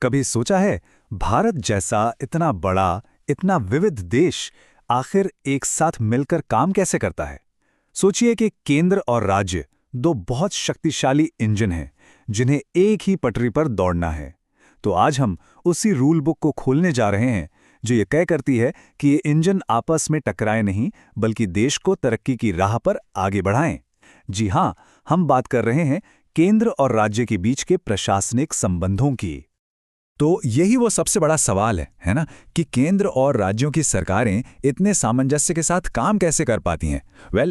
कभी सोचा है भारत जैसा इतना बड़ा, इतना विविध देश आखिर एक साथ मिलकर काम कैसे करता है? सोचिए कि केंद्र और राज्य दो बहुत शक्तिशाली इंजन हैं जिन्हें एक ही पटरी पर दौड़ना है। तो आज हम उसी रूल बुक को खोलने जा रहे हैं जो ये तय करती है कि ये इंजन आपस में टकराए नहीं बल्कि देश को तरक्की की राह पर आगे बढ़ाएं। जी हाँ, हम बात कर रहे हैं केंद्र और राज्य के बीच के प्रशासनिक संबंधों की। तो यही वो सबसे बड़ा सवाल है ना, कि केंद्र और राज्यों की सरकारें इतने सामंजस्य के साथ काम कैसे कर पाती हैं।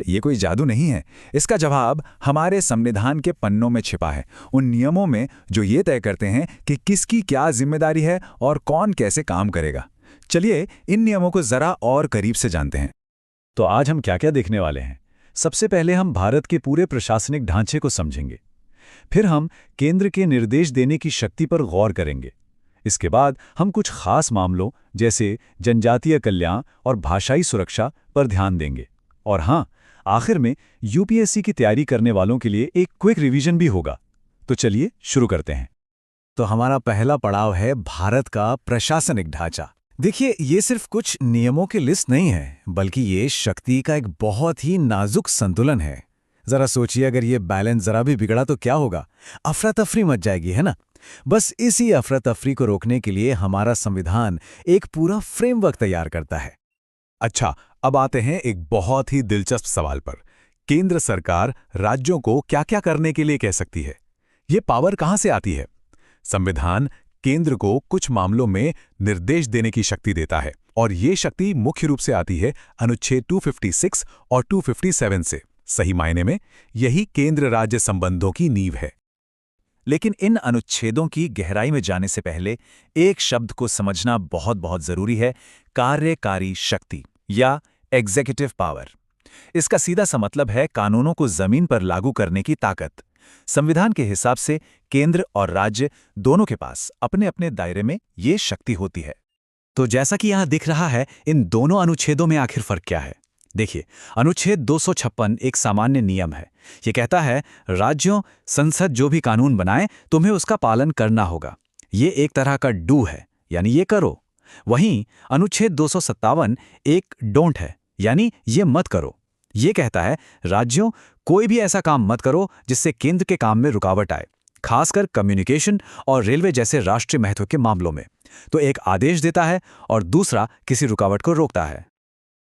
ये कोई जादू नहीं है। इसका जवाब हमारे संविधान के पन्नों में छिपा है, उन नियमों में जो ये तय करते हैं कि किसकी क्या जिम्मेदारी है और कौन कैसे काम करेगा। चलिए इन नियमों को जरा और करीब से जानते हैं। तो आज हम क्या क्या देखने वाले हैं? सबसे पहले हम भारत के पूरे प्रशासनिक ढांचे को समझेंगे। फिर हम केंद्र के निर्देश देने की शक्ति पर गौर करेंगे। इसके बाद हम कुछ खास मामलों जैसे जनजातीय कल्याण और भाषाई सुरक्षा पर ध्यान देंगे। और हाँ, आखिर में यूपीएससी की तैयारी करने वालों के लिए एक क्विक रिवीजन भी होगा। तो चलिए शुरू करते हैं। तो हमारा पहला पड़ाव है भारत का प्रशासनिक ढांचा। देखिए, ये सिर्फ कुछ नियमों की लिस्ट नहीं है, बल्कि ये शक्ति का एक बहुत ही नाजुक संतुलन है। जरा सोचिए, अगर ये बैलेंस जरा भी बिगड़ा तो क्या होगा? अफरा तफरी मच जाएगी, है ना? बस इसी अफरा तफरी को रोकने के लिए हमारा संविधान एक पूरा फ्रेमवर्क तैयार करता है। अच्छा, अब आते हैं एक बहुत ही दिलचस्प सवाल पर। केंद्र सरकार राज्यों को क्या-क्या करने के लिए कह सकती है? ये पावर कहां से आती है? संविधान केंद्र को कुछ मामलों में निर्देश देने की शक्ति देता है और ये शक्ति मुख्य रूप से आती है अनुच्छेद 256 और 257 से। सही मायने में यही केंद्र राज्य संबंधों की नींव है। लेकिन इन अनुच्छेदों की गहराई में जाने से पहले एक शब्द को समझना बहुत बहुत जरूरी है, कार्यकारी शक्ति या एग्जीक्यूटिव पावर। इसका सीधा सा मतलब है कानूनों को जमीन पर लागू करने की ताकत। संविधान के हिसाब से केंद्र और राज्य दोनों के पास अपने अपने दायरे में ये शक्ति होती है। तो जैसा कि यहां दिख रहा है, इन दोनों अनुच्छेदों में आखिर फर्क क्या है? देखिए, अनुच्छेद 256 एक सामान्य नियम है। ये कहता है राज्यों, संसद जो भी कानून बनाए तुम्हें उसका पालन करना होगा। ये एक तरह का डू है, यानी ये करो। वहीं अनुच्छेद 257 एक डोंट है, यानी ये मत करो। ये कहता है राज्यों, कोई भी ऐसा काम मत करो जिससे केंद्र के काम में रुकावट आए, खासकर कम्युनिकेशन और रेलवे जैसे राष्ट्रीय महत्व के मामलों में। तो एक आदेश देता है और दूसरा किसी रुकावट को रोकता है।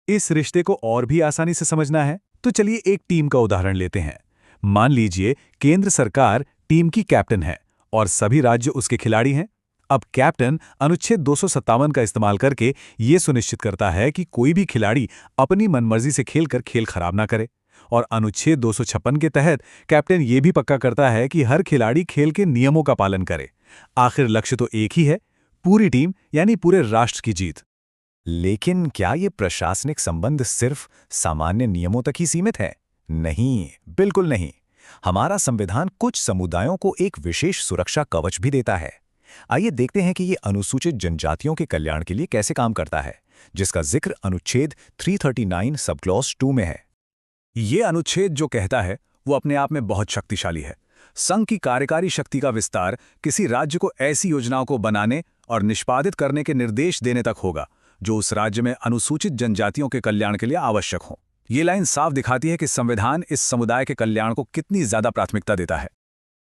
इस रिश्ते को और भी आसानी से समझना है तो चलिए एक टीम का उदाहरण लेते हैं। मान लीजिए केंद्र सरकार टीम की कैप्टन है और सभी राज्य उसके खिलाड़ी हैं। अब कैप्टन अनुच्छेद 257 का इस्तेमाल करके ये सुनिश्चित करता है कि कोई भी खिलाड़ी अपनी मनमर्जी से खेलकर खेल खराब ना करे। और अनुच्छेद 256 के तहत कैप्टन ये भी पक्का करता है कि हर खिलाड़ी खेल के नियमों का पालन करे। आखिर लक्ष्य तो एक ही है, पूरी टीम यानी पूरे राष्ट्र की जीत। लेकिन क्या ये प्रशासनिक संबंध सिर्फ सामान्य नियमों तक ही सीमित है? नहीं, बिल्कुल नहीं। हमारा संविधान कुछ समुदायों को एक विशेष सुरक्षा कवच भी देता है। आइए देखते हैं कि ये अनुसूचित जनजातियों के कल्याण के लिए कैसे काम करता है, जिसका जिक्र अनुच्छेद 339 सब क्लॉज 2 में है। ये अनुच्छेद जो कहता है वो अपने आप में बहुत शक्तिशाली है। संघ की कार्यकारी शक्ति का विस्तार किसी राज्य को ऐसी योजनाओं को बनाने और निष्पादित करने के निर्देश देने तक होगा जो उस राज्य में अनुसूचित जनजातियों के कल्याण के लिए आवश्यक हो। ये लाइन साफ दिखाती है कि संविधान इस समुदाय के कल्याण को कितनी ज्यादा प्राथमिकता देता है।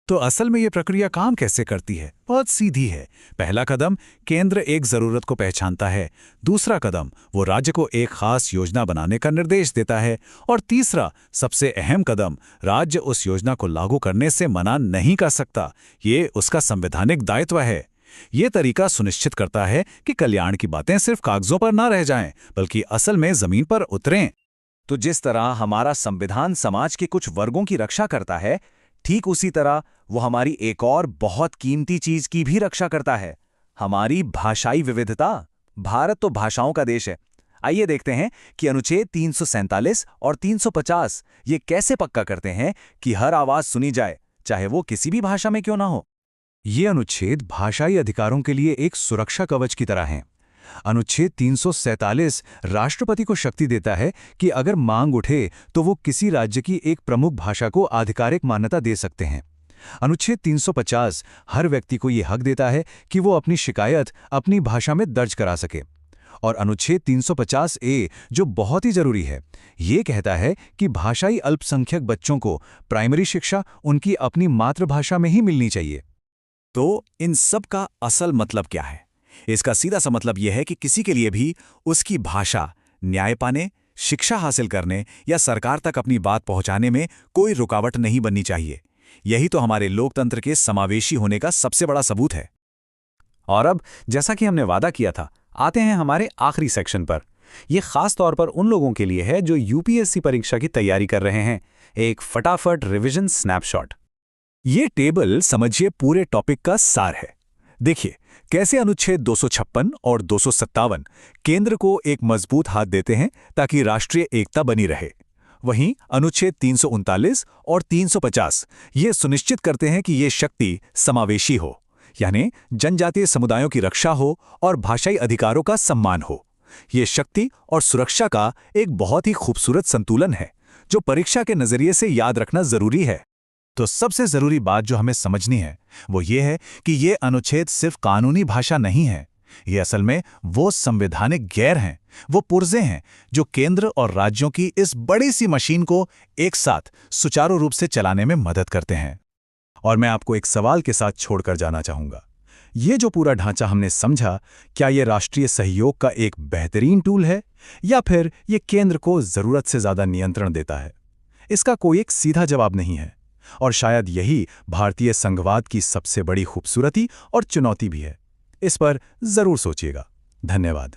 तो असल में ये प्रक्रिया काम कैसे करती है? बहुत सीधी है। पहला कदम, केंद्र एक जरूरत को पहचानता है। दूसरा कदम, वो राज्य को एक खास योजना बनाने का निर्देश देता है। और तीसरा, सबसे अहम कदम, राज्य उस योजना को लागू करने से मना नहीं कर सकता। ये उसका संवैधानिक दायित्व है। ये तरीका सुनिश्चित करता है कि कल्याण की बातें सिर्फ कागजों पर ना रह जाएं, बल्कि असल में जमीन पर उतरें। तो जिस तरह हमारा संविधान समाज के कुछ वर्गों की रक्षा करता है, ठीक उसी तरह वो हमारी एक और बहुत कीमती चीज की भी रक्षा करता है, हमारी भाषाई विविधता। भारत तो भाषाओं का देश है। आइए देखते हैं कि अनुच्छेद 347 और 350 ये कैसे पक्का करते हैं कि हर आवाज सुनी जाए, चाहे वो किसी भी भाषा में क्यों ना हो। ये अनुच्छेद भाषाई अधिकारों के लिए एक सुरक्षा कवच की तरह हैं। अनुच्छेद 347 राष्ट्रपति को शक्ति देता है कि अगर मांग उठे तो वो किसी राज्य की एक प्रमुख भाषा को आधिकारिक मान्यता दे सकते हैं। अनुच्छेद 350 हर व्यक्ति को ये हक देता है कि वो अपनी शिकायत अपनी भाषा में दर्ज करा सके। और अनुच्छेद 350 ए, जो बहुत ही जरूरी है, ये कहता है कि भाषाई अल्पसंख्यक बच्चों को प्राइमरी शिक्षा उनकी अपनी मातृभाषा में ही मिलनी चाहिए। तो इन सब का असल मतलब क्या है? इसका सीधा सा मतलब यह है कि किसी के लिए भी उसकी भाषा न्याय पाने, शिक्षा हासिल करने या सरकार तक अपनी बात पहुंचाने में कोई रुकावट नहीं बननी चाहिए। यही तो हमारे लोकतंत्र के समावेशी होने का सबसे बड़ा सबूत है। और अब, जैसा कि हमने वादा किया था, आते हैं हमारे आखिरी सेक्शन पर। यह खास तौर पर उन लोगों के लिए है जो यूपीएससी परीक्षा की तैयारी कर रहे हैं। एक फटाफट रिवीजन स्नैपशॉट। ये टेबल समझिए पूरे टॉपिक का सार है। देखिए कैसे अनुच्छेद 256 और 257 केंद्र को एक मजबूत हाथ देते हैं ताकि राष्ट्रीय एकता बनी रहे। वहीं अनुच्छेद 339 और 350 ये सुनिश्चित करते हैं कि ये शक्ति समावेशी हो, यानी जनजातीय समुदायों की रक्षा हो और भाषाई अधिकारों का सम्मान हो। ये शक्ति और सुरक्षा का एक बहुत ही खूबसूरत संतुलन है जो परीक्षा के नजरिए से याद रखना जरूरी है। तो सबसे जरूरी बात जो हमें समझनी है वो ये है कि ये अनुच्छेद सिर्फ कानूनी भाषा नहीं है। ये असल में वो संवैधानिक गैर हैं, वो पुर्जे हैं जो केंद्र और राज्यों की इस बड़ी सी मशीन को एक साथ सुचारू रूप से चलाने में मदद करते हैं। और मैं आपको एक सवाल के साथ छोड़कर जाना चाहूंगा। ये जो पूरा ढांचा हमने समझा, क्या ये राष्ट्रीय सहयोग का एक बेहतरीन टूल है या फिर ये केंद्र को जरूरत से ज्यादा नियंत्रण देता है? इसका कोई एक सीधा जवाब नहीं है, और शायद यही भारतीय संघवाद की सबसे बड़ी खूबसूरती और चुनौती भी है। इस पर जरूर सोचिएगा। धन्यवाद।